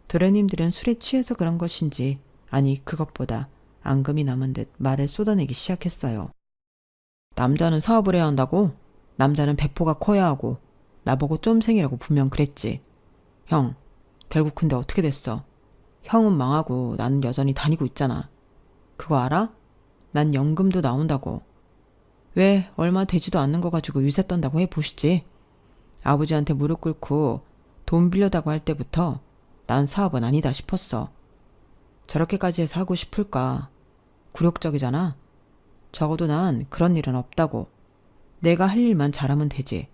도련님들은 술에 취해서 그런 것인지 아니 그것보다 앙금이 남은 듯 말을 쏟아내기 시작했어요. 남자는 사업을 해야 한다고? 남자는 배포가 커야 하고 나보고 쫌생이라고 분명 그랬지. 형, 결국 근데 어떻게 됐어? 형은 망하고 나는 여전히 다니고 있잖아. 그거 알아? 난 연금도 나온다고. 왜 얼마 되지도 않는 거 가지고 유세 떤다고 해보시지. 아버지한테 무릎 꿇고 돈 빌려다고 할 때부터 난 사업은 아니다 싶었어. 저렇게까지 해서 하고 싶을까? 굴욕적이잖아. 적어도 난 그런 일은 없다고. 내가 할 일만 잘하면 되지.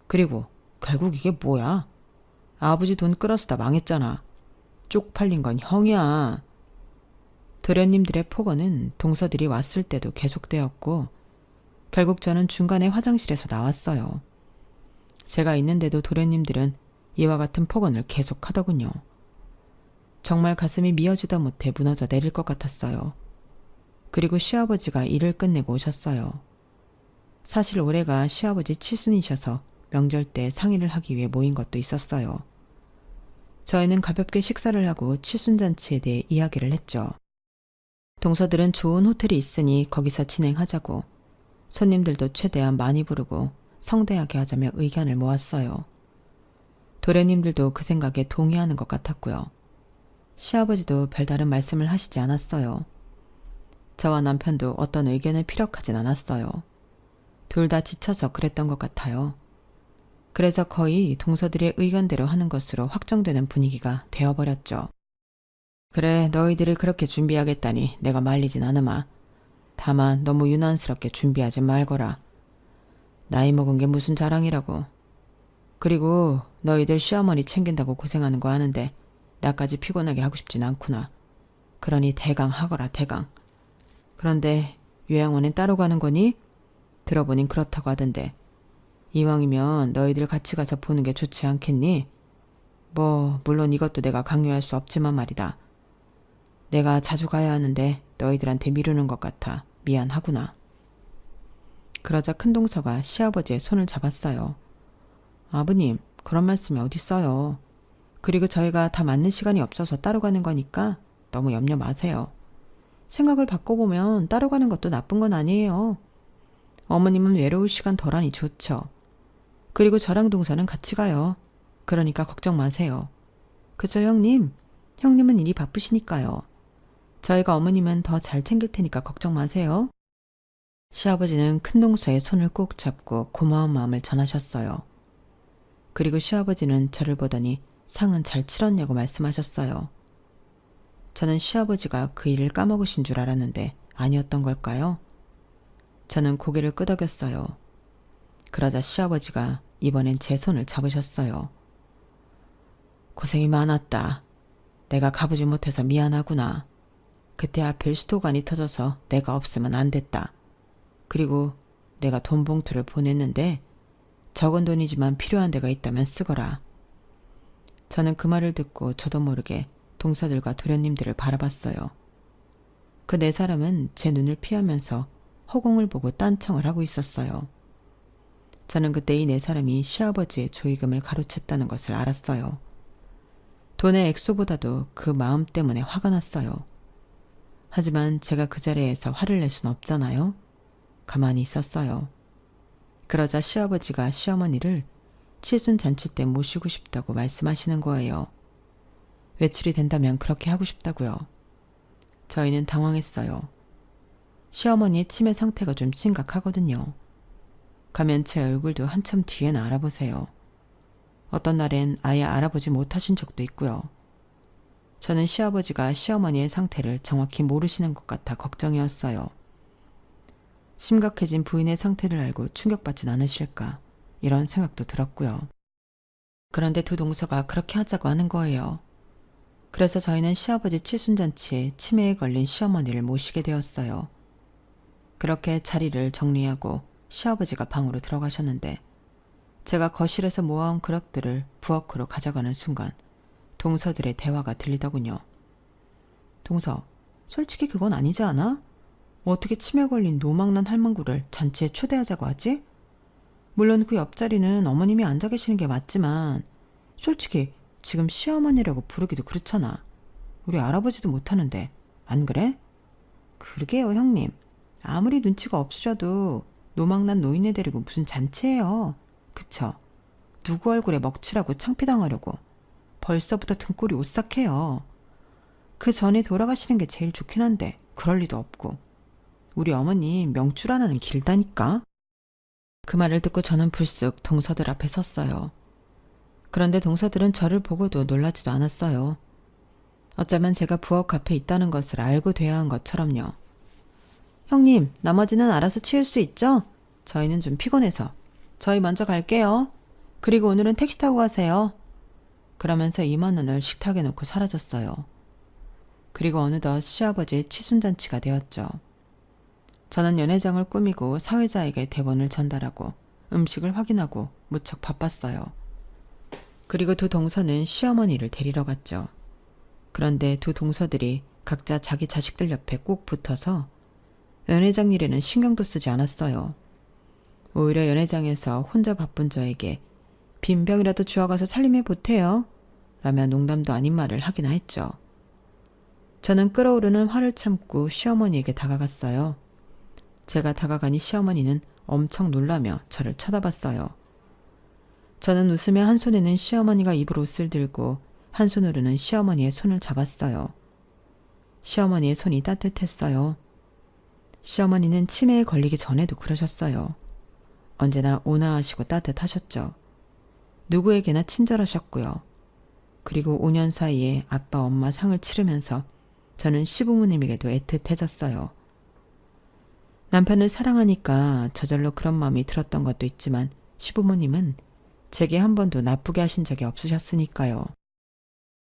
그리고 결국 이게 뭐야? 아버지 돈 끌어쓰다 망했잖아. 쪽팔린 건 형이야. 도련님들의 폭언은 동서들이 왔을 때도 계속되었고 결국 저는 중간에 화장실에서 나왔어요. 제가 있는데도 도련님들은 이와 같은 폭언을 계속하더군요. 정말 가슴이 미어지다 못해 무너져 내릴 것 같았어요. 그리고 시아버지가 일을 끝내고 오셨어요. 사실 올해가 시아버지 칠순이셔서 명절 때 상의를 하기 위해 모인 것도 있었어요. 저희는 가볍게 식사를 하고 칠순잔치에 대해 이야기를 했죠. 동서들은 좋은 호텔이 있으니 거기서 진행하자고, 손님들도 최대한 많이 부르고 성대하게 하자며 의견을 모았어요. 도련님들도 그 생각에 동의하는 것 같았고요. 시아버지도 별다른 말씀을 하시지 않았어요. 저와 남편도 어떤 의견을 피력하진 않았어요. 둘 다 지쳐서 그랬던 것 같아요. 그래서 거의 동서들의 의견대로 하는 것으로 확정되는 분위기가 되어버렸죠. 그래, 너희들이 그렇게 준비하겠다니 내가 말리진 않으마. 다만 너무 유난스럽게 준비하지 말거라. 나이 먹은 게 무슨 자랑이라고. 그리고 너희들 시어머니 챙긴다고 고생하는 거 아는데 나까지 피곤하게 하고 싶진 않구나. 그러니 대강 하거라, 대강. 그런데 요양원엔 따로 가는 거니? 들어보닌 그렇다고 하던데. 이왕이면 너희들 같이 가서 보는 게 좋지 않겠니? 뭐 물론 이것도 내가 강요할 수 없지만 말이다. 내가 자주 가야 하는데 너희들한테 미루는 것 같아 미안하구나. 그러자 큰동서가 시아버지의 손을 잡았어요. 아버님, 그런 말씀이 어딨어요. 그리고 저희가 다 맞는 시간이 없어서 따로 가는 거니까 너무 염려 마세요. 생각을 바꿔보면 따로 가는 것도 나쁜 건 아니에요. 어머님은 외로울 시간 덜하니 좋죠. 그리고 저랑 동서는 같이 가요. 그러니까 걱정 마세요. 그죠, 형님? 형님은 일이 바쁘시니까요. 저희가 어머님은 더 잘 챙길 테니까 걱정 마세요. 시아버지는 큰동서의 손을 꼭 잡고 고마운 마음을 전하셨어요. 그리고 시아버지는 저를 보더니 상은 잘 치렀냐고 말씀하셨어요. 저는 시아버지가 그 일을 까먹으신 줄 알았는데 아니었던 걸까요? 저는 고개를 끄덕였어요. 그러자 시아버지가 이번엔 제 손을 잡으셨어요. 고생이 많았다. 내가 가보지 못해서 미안하구나. 그때 하필 수도관이 터져서 내가 없으면 안 됐다. 그리고 내가 돈 봉투를 보냈는데 적은 돈이지만 필요한 데가 있다면 쓰거라. 저는 그 말을 듣고 저도 모르게 동서들과 도련님들을 바라봤어요. 그 네 사람은 제 눈을 피하면서 허공을 보고 딴청을 하고 있었어요. 저는 그때 이 네 사람이 시아버지의 조의금을 가로챘다는 것을 알았어요. 돈의 액수보다도 그 마음 때문에 화가 났어요. 하지만 제가 그 자리에서 화를 낼 순 없잖아요. 가만히 있었어요. 그러자 시아버지가 시어머니를 칠순잔치 때 모시고 싶다고 말씀하시는 거예요. 외출이 된다면 그렇게 하고 싶다고요. 저희는 당황했어요. 시어머니의 치매 상태가 좀 심각하거든요. 가면 제 얼굴도 한참 뒤에는 알아보세요. 어떤 날엔 아예 알아보지 못하신 적도 있고요. 저는 시아버지가 시어머니의 상태를 정확히 모르시는 것 같아 걱정이었어요. 심각해진 부인의 상태를 알고 충격받진 않으실까 이런 생각도 들었고요. 그런데 두 동서가 그렇게 하자고 하는 거예요. 그래서 저희는 시아버지 칠순잔치에 치매에 걸린 시어머니를 모시게 되었어요. 그렇게 자리를 정리하고 시아버지가 방으로 들어가셨는데 제가 거실에서 모아온 그릇들을 부엌으로 가져가는 순간 동서들의 대화가 들리더군요. 동서, 솔직히 그건 아니지 않아? 어떻게 치매 걸린 노망난 할망구를 잔치에 초대하자고 하지? 물론 그 옆자리는 어머님이 앉아 계시는 게 맞지만 솔직히 지금 시어머니라고 부르기도 그렇잖아. 우리 알아보지도 못하는데 안 그래? 그러게요, 형님. 아무리 눈치가 없으셔도 노망난 노인네 데리고 무슨 잔치예요. 그쵸? 누구 얼굴에 먹칠하고 창피당하려고 벌써부터 등골이 오싹해요. 그 전에 돌아가시는 게 제일 좋긴 한데 그럴 리도 없고 우리 어머님 명줄 하나는 길다니까. 그 말을 듣고 저는 불쑥 동서들 앞에 섰어요. 그런데 동서들은 저를 보고도 놀라지도 않았어요. 어쩌면 제가 부엌 앞에 있다는 것을 알고 돼야 한 것처럼요. 형님, 나머지는 알아서 치울 수 있죠? 저희는 좀 피곤해서. 저희 먼저 갈게요. 그리고 오늘은 택시 타고 가세요. 그러면서 2만 원을 식탁에 놓고 사라졌어요. 그리고 어느덧 시아버지의 칠순잔치가 되었죠. 저는 연회장을 꾸미고 사회자에게 대본을 전달하고 음식을 확인하고 무척 바빴어요. 그리고 두 동서는 시어머니를 데리러 갔죠. 그런데 두 동서들이 각자 자기 자식들 옆에 꼭 붙어서 연회장 일에는 신경도 쓰지 않았어요. 오히려 연회장에서 혼자 바쁜 저에게 빈병이라도 주워가서 살림해 보태요 라며 농담도 아닌 말을 하기나 했죠. 저는 끓어오르는 화를 참고 시어머니에게 다가갔어요. 제가 다가가니 시어머니는 엄청 놀라며 저를 쳐다봤어요. 저는 웃으며 한 손에는 시어머니가 입을 옷을 들고 한 손으로는 시어머니의 손을 잡았어요. 시어머니의 손이 따뜻했어요. 시어머니는 치매에 걸리기 전에도 그러셨어요. 언제나 온화하시고 따뜻하셨죠. 누구에게나 친절하셨고요. 그리고 5년 사이에 아빠 엄마 상을 치르면서 저는 시부모님에게도 애틋해졌어요. 남편을 사랑하니까 저절로 그런 마음이 들었던 것도 있지만 시부모님은 제게 한 번도 나쁘게 하신 적이 없으셨으니까요.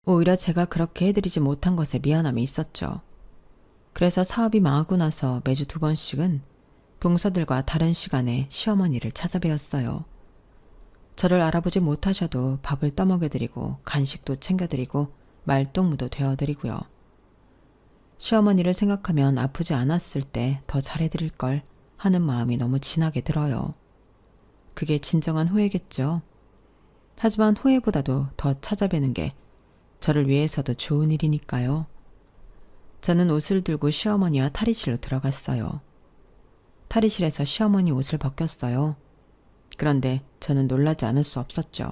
오히려 제가 그렇게 해드리지 못한 것에 미안함이 있었죠. 그래서 사업이 망하고 나서 매주 2번씩은 동서들과 다른 시간에 시어머니를 찾아뵈었어요. 저를 알아보지 못하셔도 밥을 떠먹여드리고 간식도 챙겨드리고 말동무도 되어드리고요. 시어머니를 생각하면 아프지 않았을 때 더 잘해드릴 걸 하는 마음이 너무 진하게 들어요. 그게 진정한 후회겠죠. 하지만 후회보다도 더 찾아뵈는 게 저를 위해서도 좋은 일이니까요. 저는 옷을 들고 시어머니와 탈의실로 들어갔어요. 탈의실에서 시어머니 옷을 벗겼어요. 그런데 저는 놀라지 않을 수 없었죠.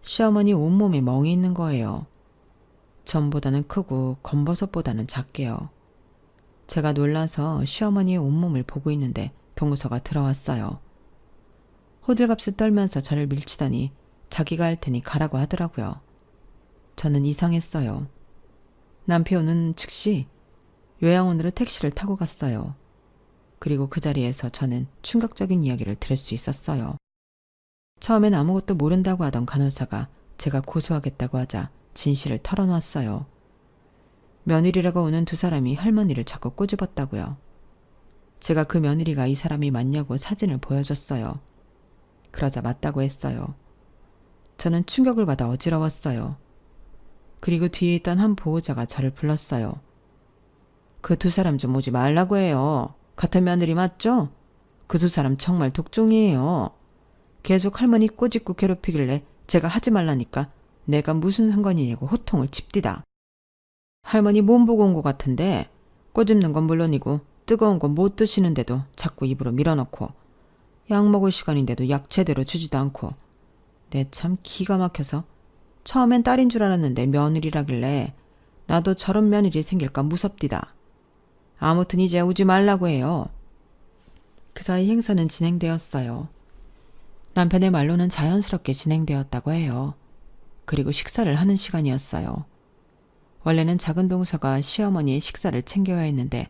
시어머니 온몸에 멍이 있는 거예요. 전보다는 크고 검버섯보다는 작게요. 제가 놀라서 시어머니의 온몸을 보고 있는데 동서가 들어왔어요. 호들갑을 떨면서 저를 밀치더니 자기가 할 테니 가라고 하더라고요. 저는 이상했어요. 남편은 즉시 요양원으로 택시를 타고 갔어요. 그리고 그 자리에서 저는 충격적인 이야기를 들을 수 있었어요. 처음엔 아무것도 모른다고 하던 간호사가 제가 고소하겠다고 하자 진실을 털어놨어요. 며느리라고 오는 두 사람이 할머니를 자꾸 꼬집었다고요. 제가 그 며느리가 이 사람이 맞냐고 사진을 보여줬어요. 그러자 맞다고 했어요. 저는 충격을 받아 어지러웠어요. 그리고 뒤에 있던 한 보호자가 저를 불렀어요. 그 두 사람 좀 오지 말라고 해요. 같은 며느리 맞죠? 그 두 사람 정말 독종이에요. 계속 할머니 꼬집고 괴롭히길래 제가 하지 말라니까 내가 무슨 상관이냐고 호통을 칩디다. 할머니 몸 보고 온 것 같은데 꼬집는 건 물론이고 뜨거운 건 못 드시는데도 자꾸 입으로 밀어넣고 약 먹을 시간인데도 약 제대로 주지도 않고 내 참 기가 막혀서 처음엔 딸인 줄 알았는데 며느리라길래 나도 저런 며느리 생길까 무섭디다. 아무튼 이제 오지 말라고 해요. 그 사이 행사는 진행되었어요. 남편의 말로는 자연스럽게 진행되었다고 해요. 그리고 식사를 하는 시간이었어요. 원래는 작은 동서가 시어머니의 식사를 챙겨야 했는데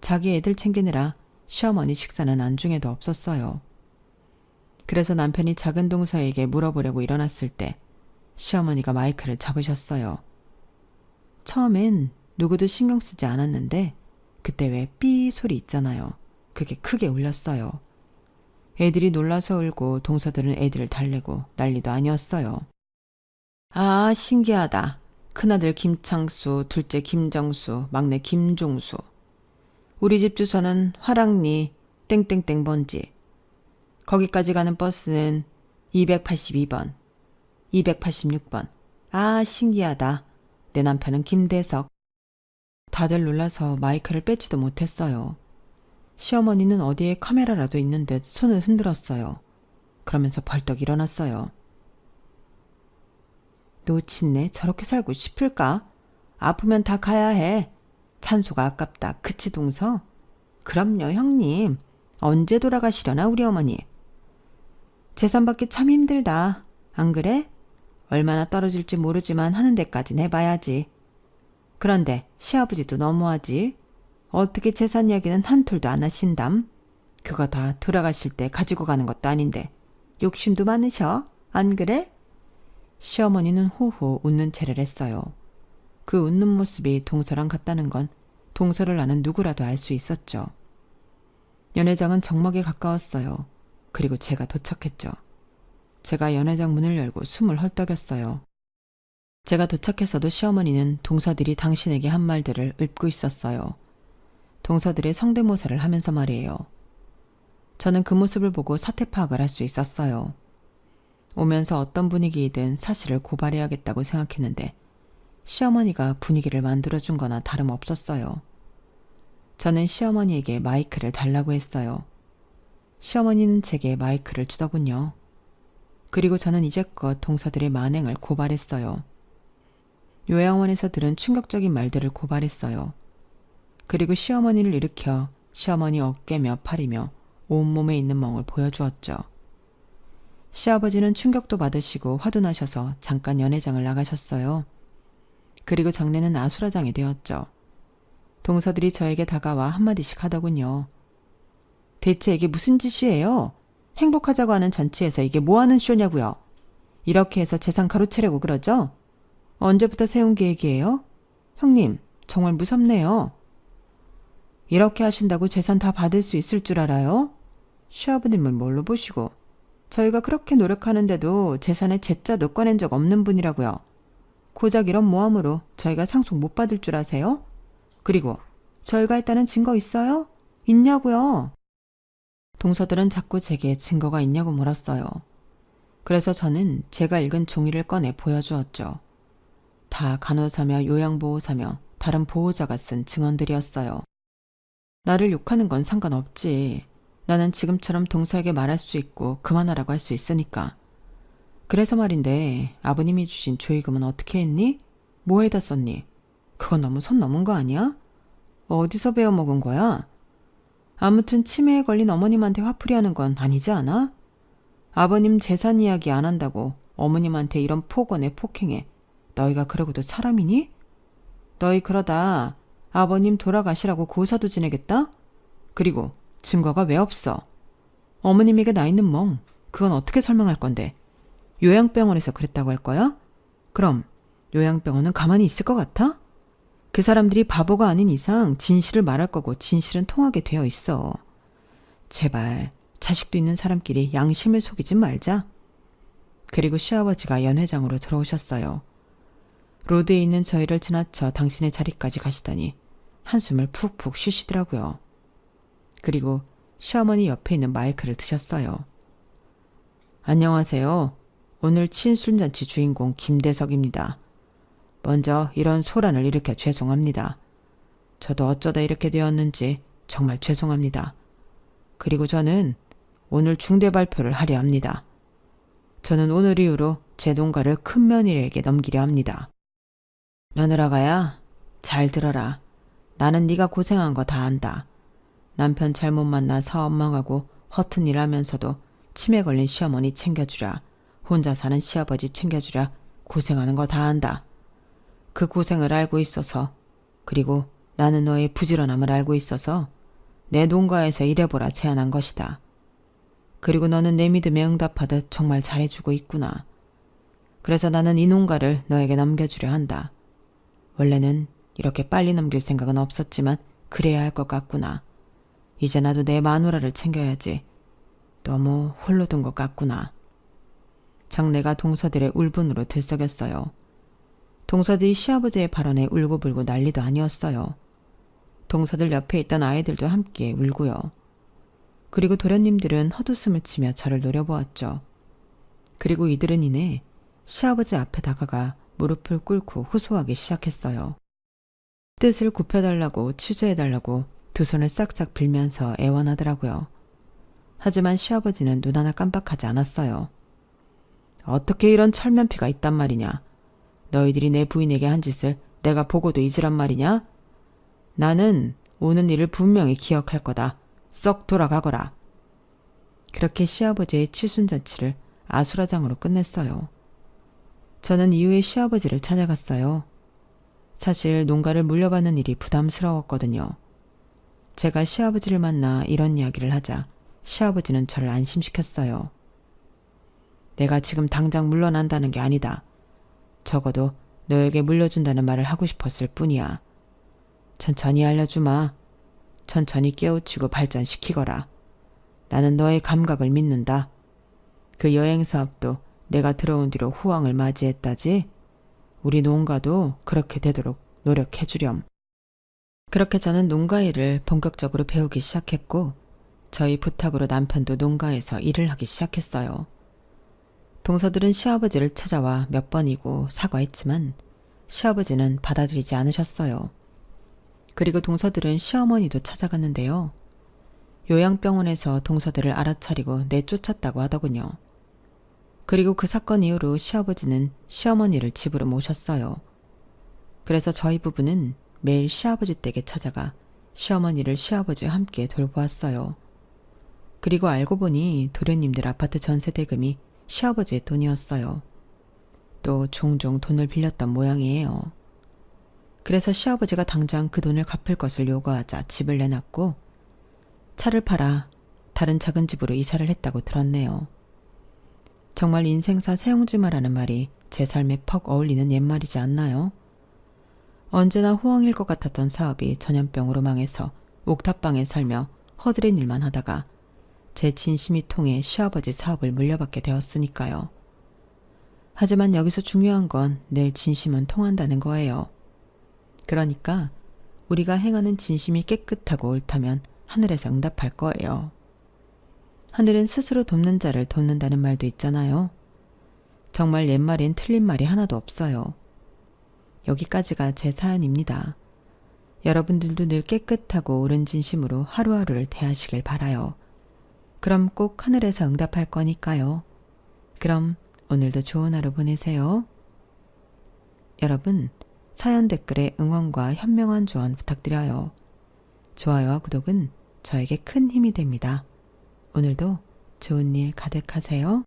자기 애들 챙기느라 시어머니 식사는 안중에도 없었어요. 그래서 남편이 작은 동서에게 물어보려고 일어났을 때 시어머니가 마이크를 잡으셨어요. 처음엔 누구도 신경 쓰지 않았는데 그때 왜 삐 소리 있잖아요. 그게 크게 울렸어요. 애들이 놀라서 울고 동서들은 애들을 달래고 난리도 아니었어요. 아, 신기하다. 큰아들 김창수, 둘째 김정수, 막내 김종수. 우리 집 주소는 화랑리 땡땡땡 번지. 거기까지 가는 버스는 282번, 286번. 아, 신기하다. 내 남편은 김대석. 다들 놀라서 마이크를 빼지도 못했어요. 시어머니는 어디에 카메라라도 있는 듯 손을 흔들었어요. 그러면서 벌떡 일어났어요. 노친네 저렇게 살고 싶을까? 아프면 다 가야 해. 산소가 아깝다. 그치 동서? 그럼요 형님. 언제 돌아가시려나 우리 어머니. 재산 받기 참 힘들다. 안 그래? 얼마나 떨어질지 모르지만 하는 데까진 해봐야지. 그런데 시아버지도 너무하지. 어떻게 재산 이야기는 한 톨도 안 하신담? 그거 다 돌아가실 때 가지고 가는 것도 아닌데 욕심도 많으셔. 안 그래? 시어머니는 호호 웃는 채를 했어요. 그 웃는 모습이 동서랑 같다는 건 동서를 아는 누구라도 알 수 있었죠. 연회장은 정막에 가까웠어요. 그리고 제가 도착했죠. 제가 연회장 문을 열고 숨을 헐떡였어요. 제가 도착했어도 시어머니는 동서들이 당신에게 한 말들을 읊고 있었어요. 동서들의 성대모사를 하면서 말이에요. 저는 그 모습을 보고 사태 파악을 할 수 있었어요. 오면서 어떤 분위기이든 사실을 고발해야겠다고 생각했는데 시어머니가 분위기를 만들어준 거나 다름없었어요. 저는 시어머니에게 마이크를 달라고 했어요. 시어머니는 제게 마이크를 주더군요. 그리고 저는 이제껏 동서들의 만행을 고발했어요. 요양원에서 들은 충격적인 말들을 고발했어요. 그리고 시어머니를 일으켜 시어머니 어깨며 팔이며 온몸에 있는 멍을 보여주었죠. 시아버지는 충격도 받으시고 화도 나셔서 잠깐 연회장을 나가셨어요. 그리고 장례는 아수라장이 되었죠. 동서들이 저에게 다가와 한마디씩 하더군요. 대체 이게 무슨 짓이에요? 행복하자고 하는 잔치에서 이게 뭐하는 쇼냐고요? 이렇게 해서 재산 가로채려고 그러죠? 언제부터 세운 계획이에요? 형님, 정말 무섭네요. 이렇게 하신다고 재산 다 받을 수 있을 줄 알아요? 시아버님을 뭘로 보시고 저희가 그렇게 노력하는데도 재산에 제자도 꺼낸 적 없는 분이라고요. 고작 이런 모함으로 저희가 상속 못 받을 줄 아세요? 그리고 저희가 했다는 증거 있어요? 있냐고요? 동서들은 자꾸 제게 증거가 있냐고 물었어요. 그래서 저는 제가 읽은 종이를 꺼내 보여주었죠. 다 간호사며 요양보호사며 다른 보호자가 쓴 증언들이었어요. 나를 욕하는 건 상관없지. 나는 지금처럼 동서에게 말할 수 있고 그만하라고 할 수 있으니까. 그래서 말인데 아버님이 주신 조의금은 어떻게 했니? 뭐에다 썼니? 그건 너무 선 넘은 거 아니야? 어디서 배워먹은 거야? 아무튼 치매에 걸린 어머님한테 화풀이하는 건 아니지 않아? 아버님 재산 이야기 안 한다고 어머님한테 이런 폭언에 폭행해. 너희가 그러고도 사람이니? 너희 그러다 아버님 돌아가시라고 고사도 지내겠다? 그리고 증거가 왜 없어? 어머님에게 나 있는 멍, 그건 어떻게 설명할 건데? 요양병원에서 그랬다고 할 거야? 그럼 요양병원은 가만히 있을 것 같아? 그 사람들이 바보가 아닌 이상 진실을 말할 거고 진실은 통하게 되어 있어. 제발 자식도 있는 사람끼리 양심을 속이지 말자. 그리고 시아버지가 연회장으로 들어오셨어요. 로드에 있는 저희를 지나쳐 당신의 자리까지 가시다니 한숨을 푹푹 쉬시더라고요. 그리고 시어머니 옆에 있는 마이크를 드셨어요. 안녕하세요. 오늘 친순잔치 주인공 김대석입니다. 먼저 이런 소란을 일으켜 죄송합니다. 저도 어쩌다 이렇게 되었는지 정말 죄송합니다. 그리고 저는 오늘 중대 발표를 하려 합니다. 저는 오늘 이후로 제 농가를 큰 며느리에게 넘기려 합니다. 며느라가야, 잘 들어라. 나는 네가 고생한 거 다 안다. 남편 잘못 만나 사업 망하고 허튼 일 하면서도 치매 걸린 시어머니 챙겨주랴. 혼자 사는 시아버지 챙겨주랴. 고생하는 거 다 안다. 그 고생을 알고 있어서, 그리고 나는 너의 부지런함을 알고 있어서 내 농가에서 일해보라 제안한 것이다. 그리고 너는 내 믿음에 응답하듯 정말 잘해주고 있구나. 그래서 나는 이 농가를 너에게 넘겨주려 한다. 원래는 이렇게 빨리 넘길 생각은 없었지만 그래야 할 것 같구나. 이제 나도 내 마누라를 챙겨야지. 너무 홀로 둔 것 같구나. 장내가 동서들의 울분으로 들썩였어요. 동서들이 시아버지의 발언에 울고불고 난리도 아니었어요. 동서들 옆에 있던 아이들도 함께 울고요. 그리고 도련님들은 헛웃음을 치며 저를 노려보았죠. 그리고 이들은 이내 시아버지 앞에 다가가 무릎을 꿇고 호소하기 시작했어요. 뜻을 굽혀달라고 취소해달라고 두 손을 싹싹 빌면서 애원하더라고요. 하지만 시아버지는 눈 하나 깜빡하지 않았어요. 어떻게 이런 철면피가 있단 말이냐. 너희들이 내 부인에게 한 짓을 내가 보고도 잊으란 말이냐? 나는 오는 일을 분명히 기억할 거다. 썩 돌아가거라. 그렇게 시아버지의 칠순잔치를 아수라장으로 끝냈어요. 저는 이후에 시아버지를 찾아갔어요. 사실 농가를 물려받는 일이 부담스러웠거든요. 제가 시아버지를 만나 이런 이야기를 하자 시아버지는 저를 안심시켰어요. 내가 지금 당장 물러난다는 게 아니다. 적어도 너에게 물려준다는 말을 하고 싶었을 뿐이야. 천천히 알려주마. 천천히 깨우치고 발전시키거라. 나는 너의 감각을 믿는다. 그 여행 사업도 내가 들어온 뒤로 호황을 맞이했다지. 우리 농가도 그렇게 되도록 노력해주렴. 그렇게 저는 농가 일을 본격적으로 배우기 시작했고 저희 부탁으로 남편도 농가에서 일을 하기 시작했어요. 동서들은 시아버지를 찾아와 몇 번이고 사과했지만 시아버지는 받아들이지 않으셨어요. 그리고 동서들은 시어머니도 찾아갔는데요. 요양병원에서 동서들을 알아차리고 내쫓았다고 하더군요. 그리고 그 사건 이후로 시아버지는 시어머니를 집으로 모셨어요. 그래서 저희 부부는 매일 시아버지 댁에 찾아가 시어머니를 시아버지와 함께 돌보았어요. 그리고 알고 보니 도련님들 아파트 전세 대금이 시아버지의 돈이었어요. 또 종종 돈을 빌렸던 모양이에요. 그래서 시아버지가 당장 그 돈을 갚을 것을 요구하자 집을 내놨고 차를 팔아 다른 작은 집으로 이사를 했다고 들었네요. 정말 인생사 세용지마라는 말이 제 삶에 퍽 어울리는 옛말이지 않나요? 언제나 호황일 것 같았던 사업이 전염병으로 망해서 옥탑방에 살며 허드렛 일만 하다가 제 진심이 통해 시아버지 사업을 물려받게 되었으니까요. 하지만 여기서 중요한 건 늘 진심은 통한다는 거예요. 그러니까 우리가 행하는 진심이 깨끗하고 옳다면 하늘에서 응답할 거예요. 하늘은 스스로 돕는 자를 돕는다는 말도 있잖아요. 정말 옛말엔 틀린 말이 하나도 없어요. 여기까지가 제 사연입니다. 여러분들도 늘 깨끗하고 옳은 진심으로 하루하루를 대하시길 바라요. 그럼 꼭 하늘에서 응답할 거니까요. 그럼 오늘도 좋은 하루 보내세요. 여러분, 사연 댓글에 응원과 현명한 조언 부탁드려요. 좋아요와 구독은 저에게 큰 힘이 됩니다. 오늘도 좋은 일 가득하세요.